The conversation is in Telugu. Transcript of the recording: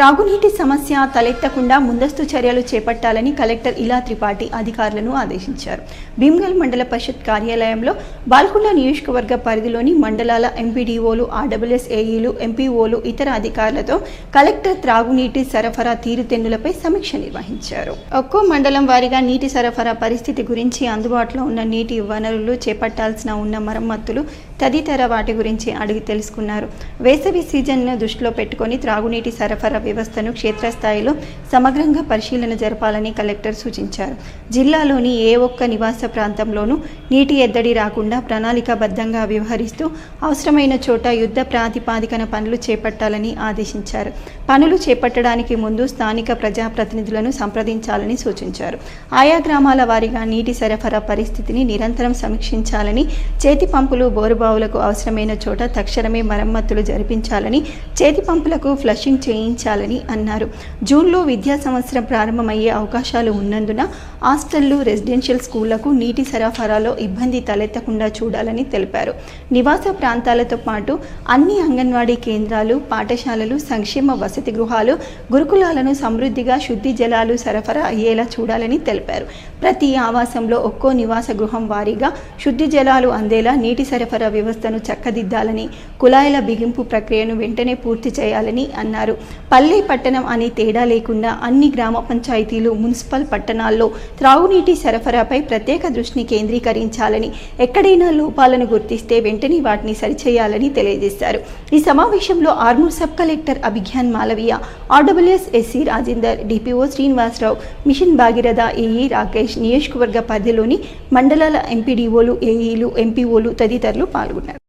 త్రాగునీటి సమస్య తలెత్తకుండా ముందస్తు చర్యలు చేపట్టాలని కలెక్టర్ ఇలా త్రిపాఠి అధికారులను ఆదేశించారు. భీమ్గల్ మండల పరిషత్ కార్యాలయంలో బాల్కొండ నియోజకవర్గ పరిధిలోని మండలాల ఎంపీడీఓలు, ఆర్డబ్ల్యూఎస్ ఏఈలు, ఎంపీఓలు, ఇతర అధికారులతో కలెక్టర్ త్రాగునీటి సరఫరా తీరుతెన్నులపై సమీక్ష నిర్వహించారు. ఒక్కో మండలం వారీగా నీటి సరఫరా పరిస్థితి గురించి, అందుబాటులో ఉన్న నీటి వనరులు, చేపట్టాల్సిన ఉన్న మరమ్మతులు తదితర వాటి గురించి అడిగి తెలుసుకున్నారు. వేసవి సీజన్ను దృష్టిలో పెట్టుకుని త్రాగునీటి సరఫరా వ్యవస్థను క్షేత్రస్థాయిలో సమగ్రంగా పరిశీలన జరపాలని కలెక్టర్ సూచించారు. జిల్లాలోని ఏ ఒక్క నివాస ప్రాంతంలోనూ నీటి ఎద్దడి రాకుండా ప్రణాళికాబద్ధంగా వ్యవహరిస్తూ అవసరమైన చోట యుద్ధ ప్రాతిపాదికన పనులు చేపట్టాలని ఆదేశించారు. పనులు చేపట్టడానికి ముందు స్థానిక ప్రజాప్రతినిధులను సంప్రదించాలని సూచించారు. ఆయా గ్రామాల వారీగా నీటి సరఫరా పరిస్థితిని నిరంతరం సమీక్షించాలని, చేతి పంపులు, బోరుబావులకు అవసరమైన చోట తక్షణమే మరమ్మతులు జరిపించాలని, చేతి పంపులకు ఫ్లషింగ్ చేయించాలని అన్నారు. జూన్లో విద్యా సంవత్సరం ప్రారంభమయ్యే అవకాశాలు ఉన్నందున హాస్టళ్లు, రెసిడెన్షియల్ స్కూళ్లకు నీటి సరఫరాలో ఇబ్బంది తలెత్తకుండా చూడాలని తెలిపారు. నివాస ప్రాంతాలతో పాటు అన్ని అంగన్వాడీ కేంద్రాలు, పాఠశాలలు, సంక్షేమ వసతి గృహాలు, గురుకులాలను సమృద్ధిగా శుద్ధి జలాలు సరఫరా అయ్యేలా చూడాలని తెలిపారు. ప్రతి ఆవాసంలో ఒక్కో నివాస గృహం వారీగా శుద్ధి జలాలు అందేలా నీటి సరఫరా వ్యవస్థను చక్కదిద్దాలని, కుళాయిల బిగింపు ప్రక్రియను వెంటనే పూర్తి చేయాలని అన్నారు. పల్లె, పట్టణం అని తేడా లేకుండా అన్ని గ్రామ పంచాయతీలు, మున్సిపల్ పట్టణాల్లో త్రాగునీటి సరఫరాపై ప్రత్యేక దృష్టిని కేంద్రీకరించాలని, ఎక్కడైనా లోపాలను గుర్తిస్తే వెంటనే వాటిని సరిచేయాలని తెలియజేశారు. ఈ సమావేశంలో Armoor sub collector Abhigyan Malaviya, RWS SC Rajender, DPO Srinivasarao, mission Bhagiratha AE Rakesh, నియోజకవర్గ పరిధిలోని మండలాల ఎంపీడీఓలు, ఏఈలు, ఎంపీఓలు తదితరులు పాల్గొన్నారు.